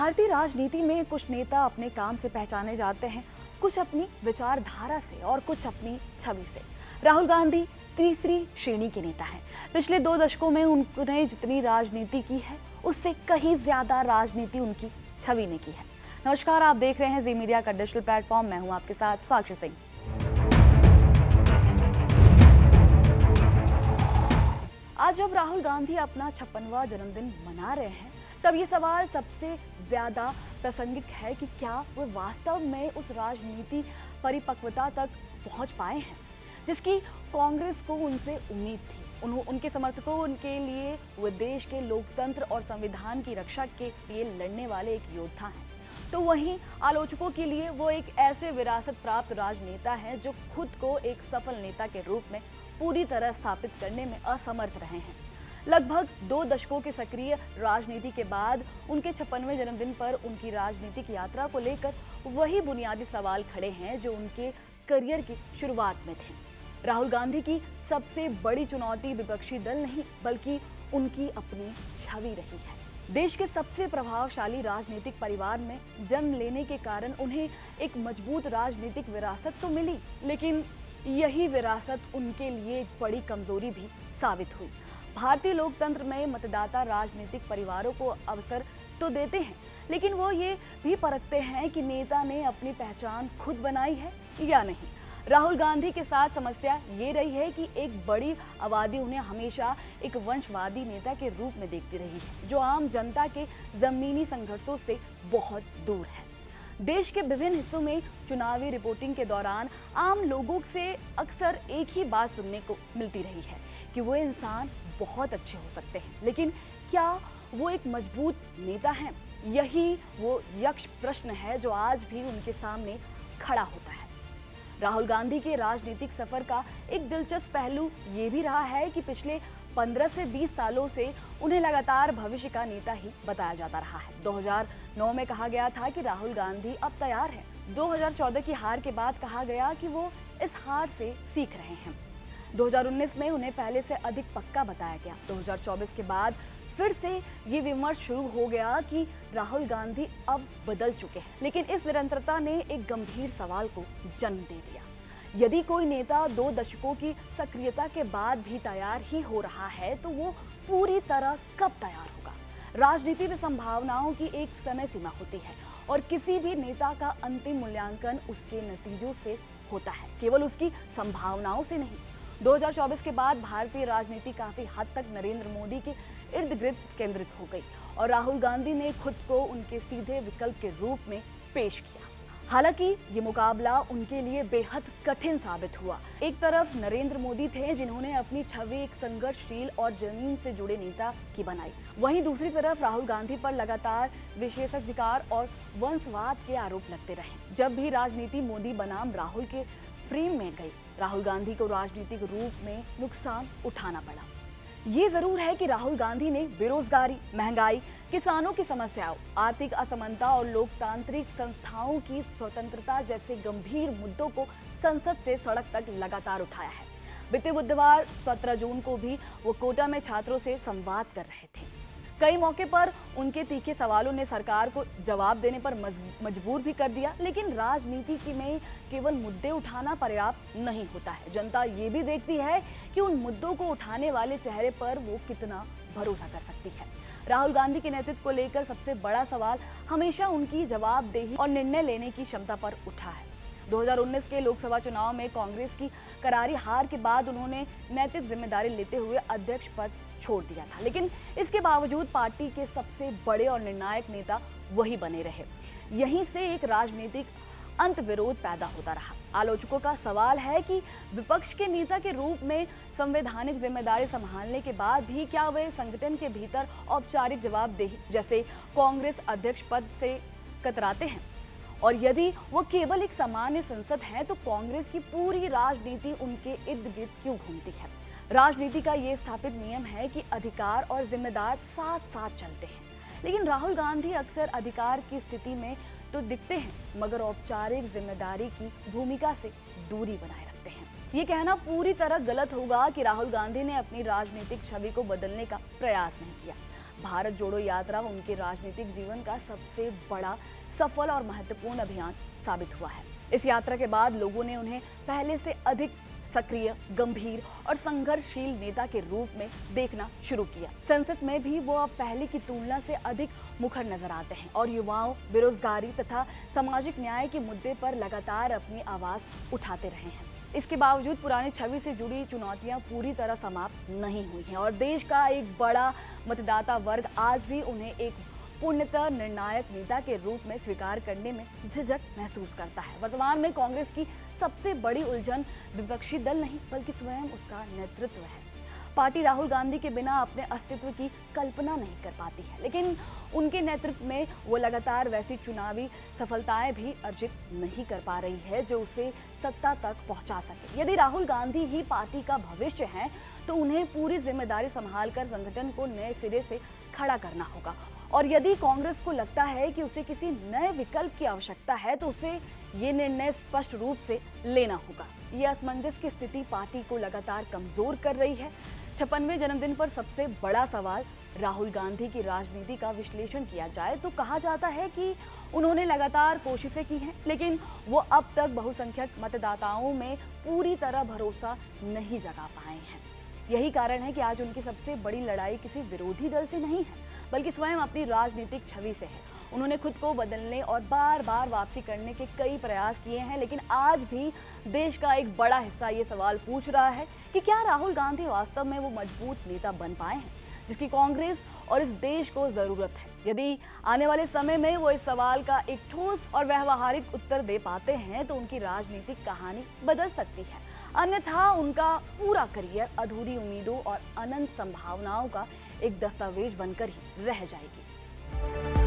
भारतीय राजनीति में कुछ नेता अपने काम से पहचाने जाते हैं, कुछ अपनी विचारधारा से और कुछ अपनी छवि से। राहुल गांधी तीसरी श्रेणी के नेता हैं। पिछले 2 दशकों में उन्होंने जितनी राजनीति की है उससे कहीं ज्यादा राजनीति उनकी छवि ने की है। नमस्कार, आप देख रहे हैं जी मीडिया का डिजिटल प्लेटफॉर्म। मैं हूं आपके साथ साक्षी सिंह। आज जब राहुल गांधी अपना 56वां जन्मदिन मना रहे हैं, तब ये सवाल सबसे ज्यादा प्रासंगिक है कि क्या वे वास्तव में उस राजनीति परिपक्वता तक पहुंच पाए हैं जिसकी कांग्रेस को उनसे उम्मीद थी। उनके समर्थकों उनके लिए वे देश के लोकतंत्र और संविधान की रक्षा के लिए लड़ने वाले एक योद्धा हैं, तो वहीं आलोचकों के लिए वो एक ऐसे विरासत प्राप्त राजनेता हैं जो खुद को एक सफल नेता के रूप में पूरी तरह स्थापित करने में असमर्थ रहे हैं। लगभग 2 दशकों के सक्रिय राजनीति के बाद उनके 56वें जन्मदिन पर उनकी राजनीतिक यात्रा को लेकर वही बुनियादी सवाल खड़े हैं जो उनके करियर की शुरुआत में थे। राहुल गांधी की सबसे बड़ी चुनौती विपक्षी दल नहीं बल्कि उनकी अपनी छवि रही है। देश के सबसे प्रभावशाली राजनीतिक परिवार में जन्म लेने के कारण उन्हें एक मजबूत राजनीतिक विरासत तो मिली, लेकिन यही विरासत उनके लिए एक बड़ी कमजोरी भी साबित हुई। भारतीय लोकतंत्र में मतदाता राजनीतिक परिवारों को अवसर तो देते हैं, लेकिन वो ये भी परखते हैं कि नेता ने अपनी पहचान खुद बनाई है या नहीं। राहुल गांधी के साथ समस्या ये रही है कि एक बड़ी आबादी उन्हें हमेशा एक वंशवादी नेता के रूप में देखती रही है, जो आम जनता के जमीनी संघर्षों से बहुत दूर है। देश के विभिन्न हिस्सों में चुनावी रिपोर्टिंग के दौरान आम लोगों से अक्सर एक ही बात सुनने को मिलती रही है कि वो इंसान बहुत अच्छे हो सकते हैं, लेकिन क्या वो एक मजबूत नेता हैं? यही वो यक्ष प्रश्न है जो आज भी उनके सामने खड़ा होता है। राहुल गांधी के राजनीतिक सफर का एक दिलचस्प पहलू ये भी रहा है कि पिछले 15 से 20 सालों से उन्हें लगातार भविष्य का नेता ही बताया जाता रहा है। 2009 में कहा गया था कि राहुल गांधी अब तैयार हैं। 2014 की हार के बाद कहा गया कि वो इस हार से सीख रहे हैं। 2019 में उन्हें पहले से अधिक पक्का बताया गया। 2024 के बाद फिर से ये विमर्श शुरू हो गया कि राहुल गांधी अब बदल चुके हैं, लेकिन इस निरंतरता ने एक गंभीर सवाल को जन्म दे दिया। यदि कोई नेता 2 दशकों की सक्रियता के बाद भी तैयार ही हो रहा है, तो वो पूरी तरह कब तैयार होगा? राजनीति में संभावनाओं की एक समय सीमा होती है और किसी भी नेता का अंतिम मूल्यांकन उसके नतीजों से होता है, केवल उसकी संभावनाओं से नहीं। 2024 के बाद भारतीय राजनीति काफी हद तक नरेंद्र मोदी के इर्द गिर्द केंद्रित हो गई और राहुल गांधी ने खुद को उनके सीधे विकल्प के रूप में पेश किया। हालांकि ये मुकाबला उनके लिए बेहद कठिन साबित हुआ। एक तरफ नरेंद्र मोदी थे जिन्होंने अपनी छवि एक संघर्षशील और जमीन से जुड़े नेता की बनाई, वहीं दूसरी तरफ राहुल गांधी पर लगातार विशेषाधिकार और वंशवाद के आरोप लगते रहे। जब भी राजनीति मोदी बनाम राहुल के फ्रेम में गई, राहुल गांधी को राजनीतिक रूप में नुकसान उठाना पड़ा। ये जरूर है कि राहुल गांधी ने बेरोजगारी, महंगाई, किसानों की समस्याओं, आर्थिक असमानता और लोकतांत्रिक संस्थाओं की स्वतंत्रता जैसे गंभीर मुद्दों को संसद से सड़क तक लगातार उठाया है। बीते बुधवार 17 जून को भी वो कोटा में छात्रों से संवाद कर रहे थे। कई मौके पर उनके तीखे सवालों ने सरकार को जवाब देने पर मजबूर भी कर दिया, लेकिन राजनीति में केवल मुद्दे उठाना पर्याप्त नहीं होता है। जनता ये भी देखती है कि उन मुद्दों को उठाने वाले चेहरे पर वो कितना भरोसा कर सकती है। राहुल गांधी के नेतृत्व को लेकर सबसे बड़ा सवाल हमेशा उनकी जवाबदेही और निर्णय लेने की क्षमता पर उठा है। 2019 के लोकसभा चुनाव में कांग्रेस की करारी हार के बाद उन्होंने नैतिक जिम्मेदारी लेते हुए अध्यक्ष पद छोड़ दिया था, लेकिन इसके बावजूद पार्टी के सबसे बड़े और निर्णायक नेता वही बने रहे। यहीं से एक राजनीतिक अंतर्विरोध पैदा होता रहा। आलोचकों का सवाल है कि विपक्ष के नेता के रूप में संवैधानिक जिम्मेदारी संभालने के बाद भी क्या वे संगठन के भीतर औपचारिक जवाबदेही जैसे कांग्रेस अध्यक्ष पद से कतराते हैं, और यदि वो केवल एक सामान्य सांसद है तो कांग्रेस की पूरी राजनीति उनके इर्द गिर्द क्यों घूमती है? राजनीति का ये स्थापित नियम है कि अधिकार और जिम्मेदार साथ साथ चलते हैं, लेकिन राहुल गांधी अक्सर अधिकार की स्थिति में तो दिखते हैं मगर औपचारिक जिम्मेदारी की भूमिका से दूरी बनाए रखते हैं। ये कहना पूरी तरह गलत होगा कि राहुल गांधी ने अपनी राजनीतिक छवि को बदलने का प्रयास नहीं किया। भारत जोड़ो यात्रा उनके राजनीतिक जीवन का सबसे बड़ा, सफल और महत्वपूर्ण अभियान साबित हुआ है। इस यात्रा के बाद लोगों ने उन्हें पहले से अधिक सक्रिय, गंभीर और संघर्षशील नेता के रूप में देखना शुरू किया। संसद में भी वो अब पहले की तुलना से अधिक मुखर नजर आते हैं और युवाओं, बेरोजगारी तथा सामाजिक न्याय के मुद्दे पर लगातार अपनी आवाज उठाते रहे हैं। इसके बावजूद पुरानी छवि से जुड़ी चुनौतियां पूरी तरह समाप्त नहीं हुई हैं और देश का एक बड़ा मतदाता वर्ग आज भी उन्हें एक पूर्णतः निर्णायक नेता के रूप में स्वीकार करने में झिझक महसूस करता है। वर्तमान में कांग्रेस की सबसे बड़ी उलझन विपक्षी दल नहीं बल्कि स्वयं उसका नेतृत्व है। पार्टी राहुल गांधी के बिना अपने अस्तित्व की कल्पना नहीं कर पाती है, लेकिन उनके नेतृत्व में वो लगातार वैसी चुनावी सफलताएं भी अर्जित नहीं कर पा रही है जो उसे सत्ता तक पहुंचा सके। यदि राहुल गांधी ही पार्टी का भविष्य है तो उन्हें पूरी जिम्मेदारी संभालकर संगठन को नए सिरे से खड़ा करना होगा और यदि कांग्रेस को लगता है कि उसे किसी नए विकल्प की आवश्यकता है तो उसे ये निर्णय स्पष्ट रूप से लेना होगा। ये असमंजस की स्थिति पार्टी को लगातार कमजोर कर रही है। 56वें जन्मदिन पर सबसे बड़ा सवाल राहुल गांधी की राजनीति का विश्लेषण किया जाए तो कहा जाता है कि उन्होंने लगातार कोशिशें की हैं, लेकिन वो अब तक बहुसंख्यक मतदाताओं में पूरी तरह भरोसा नहीं जगा पाए हैं। यही कारण है कि आज उनकी सबसे बड़ी लड़ाई किसी विरोधी दल से नहीं है बल्कि स्वयं अपनी राजनीतिक छवि से है। उन्होंने खुद को बदलने और बार बार वापसी करने के कई प्रयास किए हैं, लेकिन आज भी देश का एक बड़ा हिस्सा ये सवाल पूछ रहा है कि क्या राहुल गांधी वास्तव में वो मजबूत नेता बन पाए हैं जिसकी कांग्रेस और इस देश को जरूरत है। यदि आने वाले समय में वो इस सवाल का एक ठोस और व्यवहारिक उत्तर दे पाते हैं तो उनकी राजनीतिक कहानी बदल सकती है, अन्यथा उनका पूरा करियर अधूरी उम्मीदों और अनंत संभावनाओं का एक दस्तावेज बनकर ही रह जाएगी।